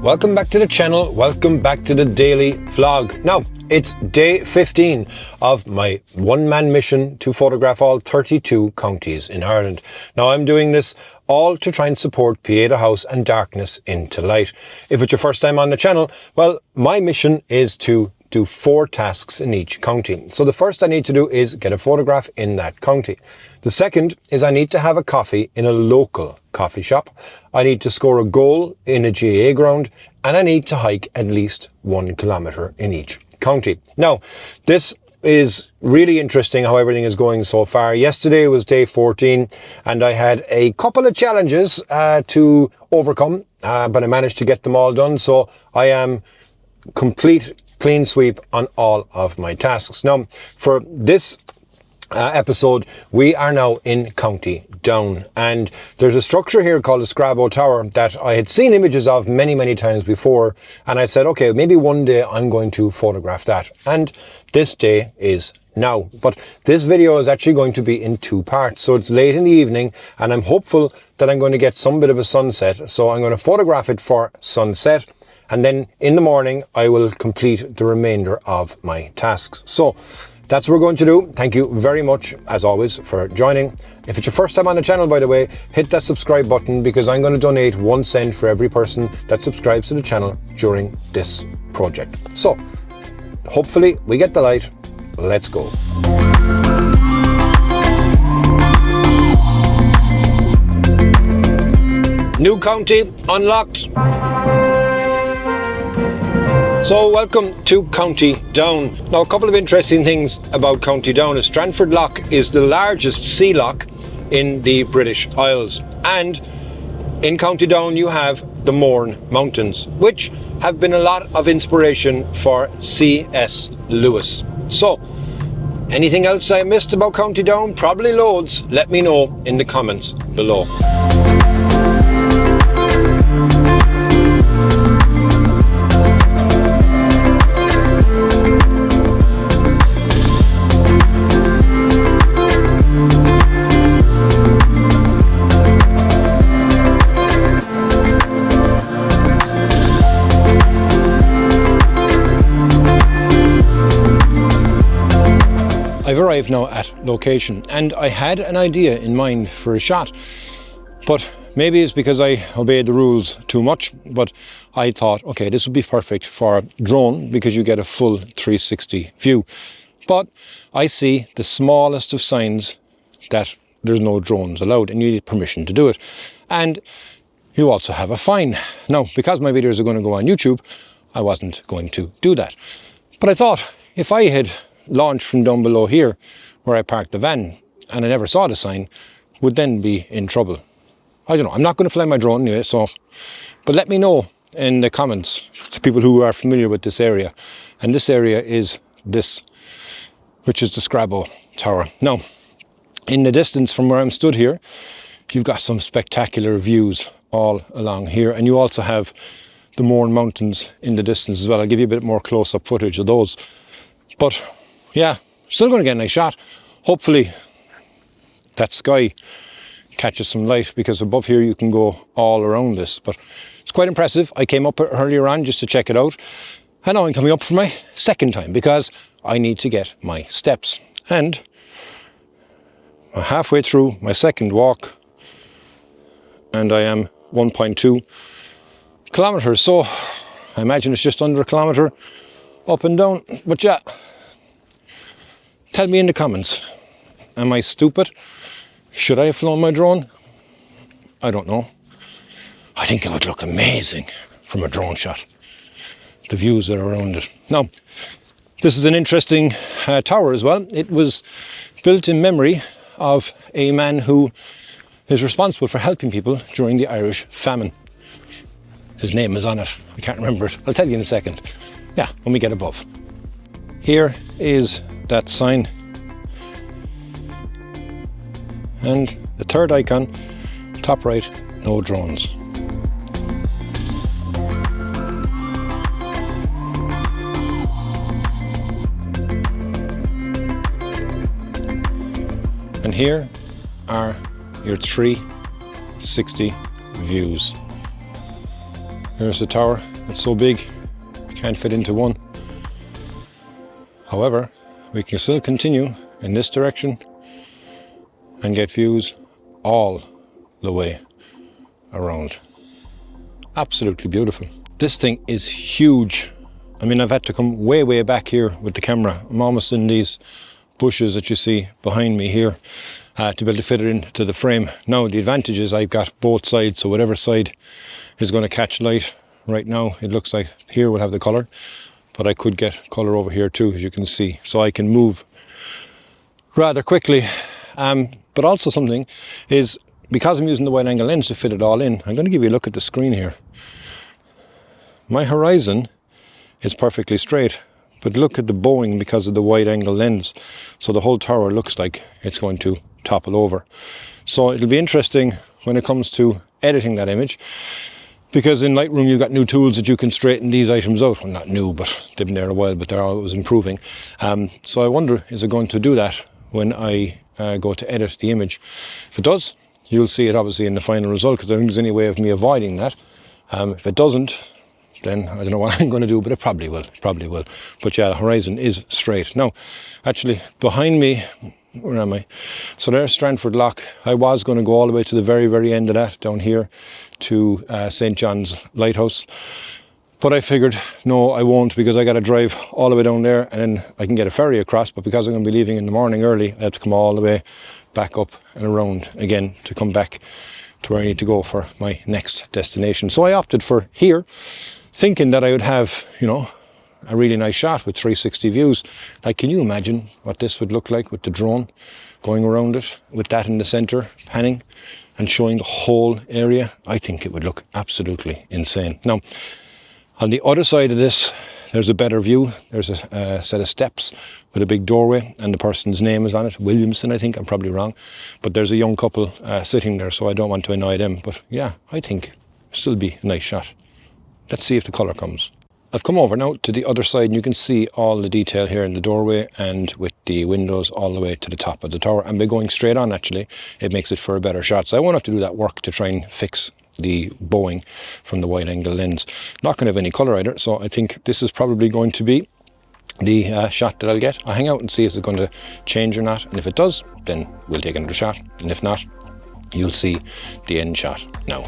Welcome back to the channel, welcome back to the daily vlog. Now, it's day 15 of my one-man mission to photograph all 32 counties in Ireland. Now, I'm doing this all to try and support Pieta House and darkness into light. If it's your first time on the channel, well, my mission is to do 4 tasks in each county. So the first I need to do is get a photograph in that county. The second is I need to have a coffee in a local coffee shop. I need to score a goal in a GAA ground, and I need to hike at least 1 kilometre in each county. Now, this is really interesting how everything is going so far. Yesterday was day 14 and I had a couple of challenges to overcome, but I managed to get them all done. So I am complete clean sweep on all of my tasks. Now, for this episode, we are now in County Down, and there's a structure here called the Scrabble Tower that I had seen images of many times before, and I said, okay, maybe one day I'm going to photograph that, and this day is now. But this video is actually going to be in 2 parts, so it's late in the evening and I'm hopeful that I'm going to get some bit of a sunset, so I'm going to photograph it for sunset, and then in the morning I will complete the remainder of my tasks. So that's what we're going to do. Thank you very much, as always, for joining. If it's your first time on the channel, by the way, hit that subscribe button, because I'm going to donate 1 cent for every person that subscribes to the channel during this project. So, hopefully we get the light. Let's go. New county unlocked. So welcome to County Down. Now, a couple of interesting things about County Down is Strandford Lough is the largest sea loch in the British Isles, and in County Down you have the Mourne Mountains, which have been a lot of inspiration for C.S. Lewis. So, anything else I missed about County Down? Probably loads. Let me know in the comments below. I've arrived now at location, and I had an idea in mind for a shot, but maybe it's because I obeyed the rules too much, but I thought, okay, this would be perfect for a drone because you get a full 360 view. But I see the smallest of signs that there's no drones allowed and you need permission to do it. And you also have a fine. Now, because my videos are going to go on YouTube, I wasn't going to do that. But I thought, if I had launched from down below here where I parked the van and I never saw the sign, would then be in trouble. I don't know, I'm not going to fly my drone anyway, so, but let me know in the comments to people who are familiar with this area. And this area is this, which is the Scrabble Tower. Now, in the distance from where I'm stood here, you've got some spectacular views all along here, and you also have the Mourne Mountains in the distance as well. I'll give you a bit more close-up footage of those. But yeah, still going to get a nice shot. Hopefully that sky catches some light, because above here you can go all around this. But it's quite impressive. I came up earlier on just to check it out, and now I'm coming up for my second time because I need to get my steps. And I'm halfway through my second walk and I am 1.2 kilometers. So I imagine it's just under a kilometer up and down. But yeah, tell me in the comments, am I stupid? Should I have flown my drone? I don't know. I think it would look amazing from a drone shot, the views that are around it. Now, this is an interesting tower as well. It was built in memory of a man who is responsible for helping people during the Irish famine. His name is on it. I can't remember it. I'll tell you in a second. Yeah, when we get above. Here is that sign. And the third icon, top right, no drones. And here are your 360 views. Here's the tower, that's so big you can't fit into one. However, we can still continue in this direction and get views all the way around. Absolutely beautiful. This thing is huge. I mean, I've had to come way back here with the camera. I'm almost in these bushes that you see behind me here to be able to fit it into the frame. Now, the advantage is I've got both sides, so whatever side is going to catch light. Right now, it looks like here will have the colour, but I could get colour over here too, as you can see. So I can move rather quickly. But also something is, because I'm using the wide angle lens to fit it all in, I'm going to give you a look at the screen here. My horizon is perfectly straight, but look at the bowing because of the wide angle lens. So the whole tower looks like it's going to topple over. So it'll be interesting when it comes to editing that image, because in Lightroom you've got new tools that you can straighten these items out. Well, not new, but they've been there a while, but they're always improving. So I wonder, is it going to do that when I go to edit the image? If it does, you'll see it obviously in the final result, because I don't think there's any way of me avoiding that. If it doesn't, then I don't know what I'm going to do, but it probably will. It probably will. But yeah, the horizon is straight. Now, actually, behind me, where am I? So there's Strandford Lock. I was going to go all the way to the very end of that, down here to St. John's Lighthouse. But I figured, no, I won't, because I got to drive all the way down there and then I can get a ferry across. But because I'm going to be leaving in the morning early, I have to come all the way back up and around again to come back to where I need to go for my next destination. So I opted for here, thinking that I would have, you know, a really nice shot with 360 views. Like, can you imagine what this would look like with the drone going around it, with that in the center, panning and showing the whole area? I think it would look absolutely insane. Now, on the other side of this, there's a better view. There's a set of steps with a big doorway, and the person's name is on it. Williamson, I think. I'm probably wrong. But there's a young couple sitting there, so I don't want to annoy them. But yeah, I think it'll still be a nice shot. Let's see if the colour comes. I've come over now to the other side, and you can see all the detail here in the doorway and with the windows all the way to the top of the tower. And by going straight on, actually, it makes it for a better shot. So I won't have to do that work to try and fix the bowing from the wide angle lens. Not going to have any colour either, so I think this is probably going to be the shot that I'll get. I'll hang out and see if it's going to change or not, and if it does, then we'll take another shot, and if not, you'll see the end shot now.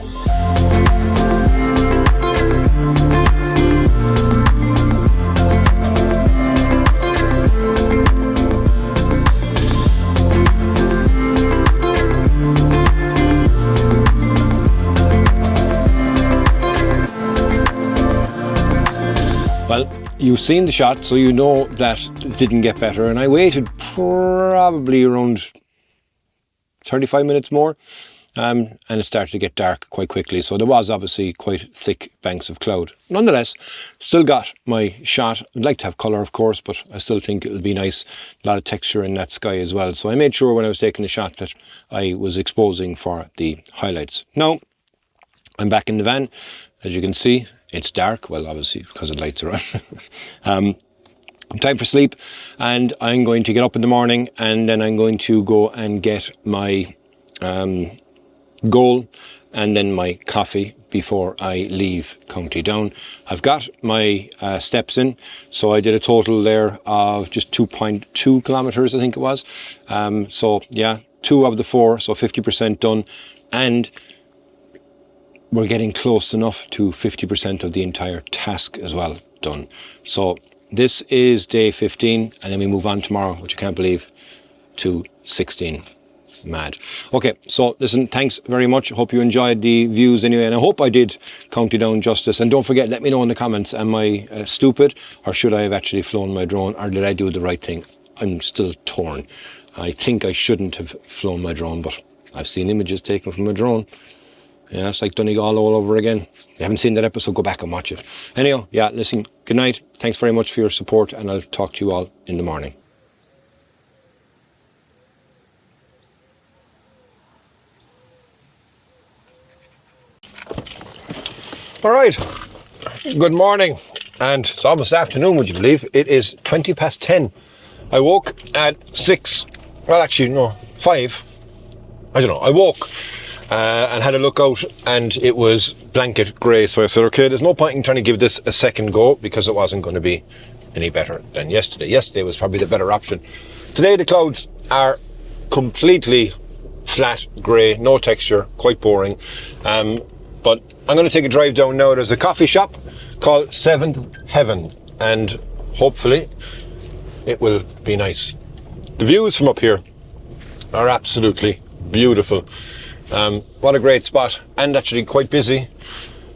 Well, you've seen the shot, so you know that it didn't get better, and I waited probably around 35 minutes more, and it started to get dark quite quickly, so there was obviously quite thick banks of cloud. Nonetheless, still got my shot. I'd like to have colour, of course, but I still think it'll be nice, a lot of texture in that sky as well. So I made sure when I was taking the shot that I was exposing for the highlights. Now, I'm back in the van. As you can see, it's dark, well, obviously, because the lights are on. Time for sleep, and I'm going to get up in the morning, and then I'm going to go and get my goal and then my coffee before I leave County Down. I've got my steps in, so I did a total there of just 2.2 kilometers, I think it was. So yeah, 2 of the 4, so 50% done, and we're getting close enough to 50% of the entire task as well done. So this is day 15, and then we move on tomorrow, which I can't believe, to 16. Mad. Okay, so listen, thanks very much. Hope you enjoyed the views anyway, and I hope I did County Down justice. And don't forget, let me know in the comments, am I stupid, or should I have actually flown my drone, or did I do the right thing? I'm still torn. I think I shouldn't have flown my drone, but I've seen images taken from a drone. Yeah, it's like Donegal all over again. If you haven't seen that episode, go back and watch it. Anyhow, yeah, listen, good night. Thanks very much for your support, and I'll talk to you all in the morning. All right, good morning, and it's almost afternoon, would you believe? It is 20 past 10. I woke at 6, well actually no, 5. I don't know, I woke and had a look out, and it was blanket grey. So I said, okay, there's no point in trying to give this a second go, because it wasn't going to be any better than yesterday. Yesterday was probably the better option. Today the clouds are completely flat grey, no texture, quite boring. But I'm going to take a drive down now. There's a coffee shop called Seventh Heaven, and hopefully it will be nice. The views from up here are absolutely beautiful. What a great spot, and actually quite busy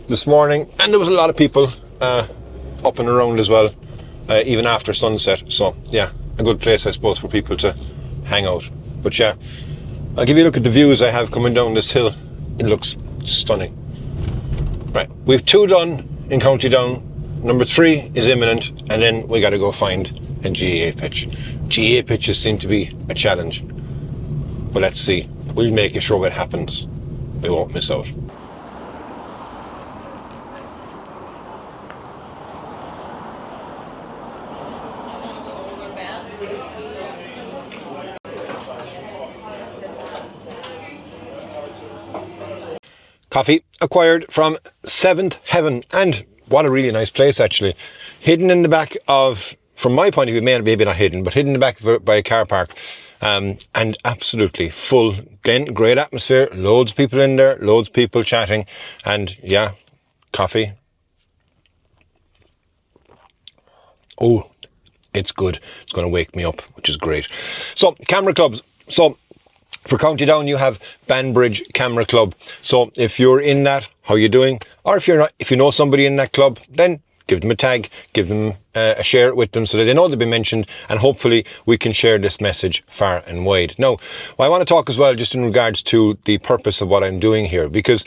this morning, and there was a lot of people up and around as well, even after sunset. So yeah, a good place, I suppose, for people to hang out. But yeah, I'll give you a look at the views I have coming down this hill. It looks stunning. Right, we've 2 done in County Down. Number 3 is imminent, and then we got to go find a GAA pitch. GAA pitches seem to be a challenge, but let's see. We'll make sure it happens. We won't miss out. Coffee acquired from Seventh Heaven, and what a really nice place, actually. Hidden in the back of, from my point of view, maybe not hidden, but hidden in the back of by a car park, and absolutely full. Again, great atmosphere, loads of people in there, loads of people chatting, and yeah, coffee. Oh, it's good. It's going to wake me up, which is great. So, camera clubs. So, for County Down, you have Banbridge Camera Club. So if you're in that, how you doing? Or if you're not, if you know somebody in that club, then give them a tag, give them a share it with them so that they know they've been mentioned, and hopefully we can share this message far and wide. Now, I want to talk as well just in regards to the purpose of what I'm doing here, because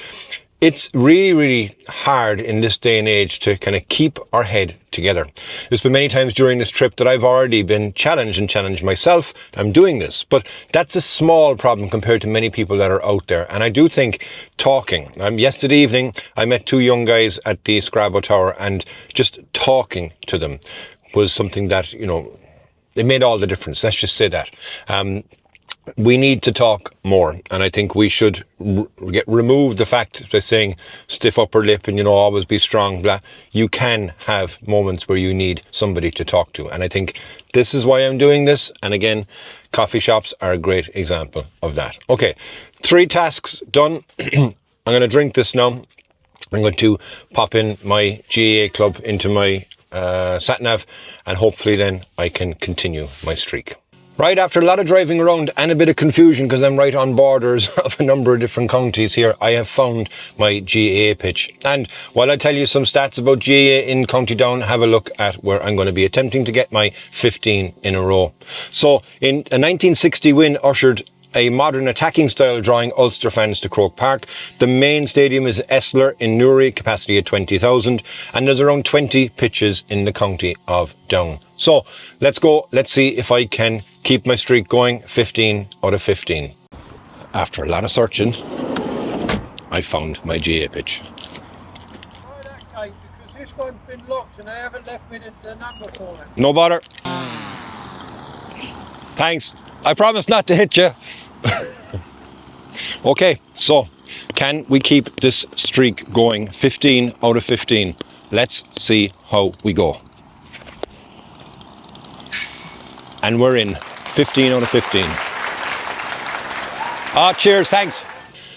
it's really, really hard in this day and age to kind of keep our head together. There's been many times during this trip that I've already been challenged myself. I'm doing this, but that's a small problem compared to many people that are out there. And I do think talking. Yesterday evening, I met 2 young guys at the Scrabble Tower, and just talking to them was something that, you know, it made all the difference. Let's just say that. We need to talk more, and I think we should remove the fact that saying stiff upper lip and, you know, always be strong, blah. You can have moments where you need somebody to talk to, and I think this is why I'm doing this. And again, coffee shops are a great example of that. Okay, 3 tasks done. I'm going to drink this now. I'm going to pop in my GAA club into my sat-nav, and hopefully then I can continue my streak. Right, after a lot of driving around and a bit of confusion, because I'm right on borders of a number of different counties here, I have found my GAA pitch. And while I tell you some stats about GAA in County Down, have a look at where I'm going to be attempting to get my 15 in a row. So, in a 1960 win ushered a modern attacking style drawing Ulster fans to Croke Park. The main stadium is Esler in Newry, capacity at 20,000, and there's around 20 pitches in the county of Down. So let's go, let's see if I can keep my streak going. 15 out of 15. After a lot of searching, I found my GAA pitch. Try that, Kate, because this one's been locked and I haven't left me the number for it. No bother. Thanks. I promise not to hit you. Okay, so can we keep this streak going? 15 out of 15. Let's see how we go. And we're in. 15 out of 15. Ah, cheers, thanks.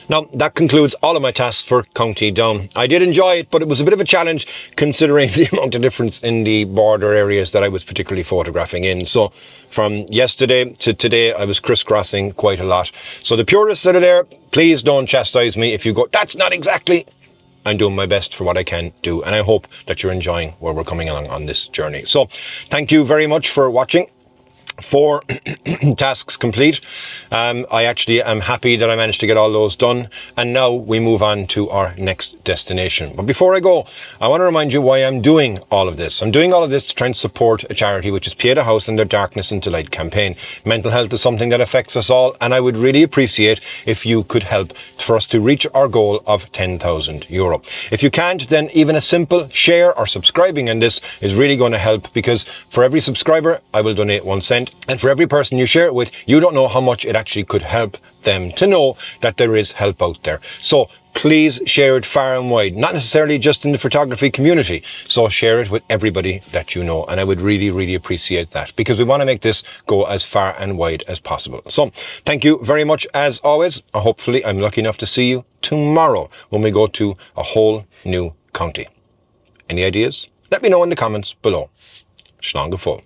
Now, that concludes all of my tasks for County Down. I did enjoy it, but it was a bit of a challenge considering the amount of difference in the border areas that I was particularly photographing in. So from yesterday to today, I was crisscrossing quite a lot. So the purists that are there, please don't chastise me if you go, that's not exactly. I'm doing my best for what I can do, and I hope that you're enjoying where we're coming along on this journey. So thank you very much for watching. 4 tasks complete. I actually am happy that I managed to get all those done, and now we move on to our next destination. But before I go, I want to remind you why I'm doing all of this. I'm doing all of this to try and support a charity, which is Pieta House and their Darkness into Light campaign. Mental health is something that affects us all, and I would really appreciate if you could help for us to reach our goal of €10,000. If you can't, then even a simple share or subscribing on this is really going to help, because for every subscriber I will donate 1 cent. content. And for every person you share it with, you don't know how much it actually could help them to know that there is help out there. So please share it far and wide, not necessarily just in the photography community. So share it with everybody that you know. And I would really, really appreciate that, because we want to make this go as far and wide as possible. So thank you very much as always. Hopefully I'm lucky enough to see you tomorrow when we go to a whole new county. Any ideas? Let me know in the comments below. Slán go fóill.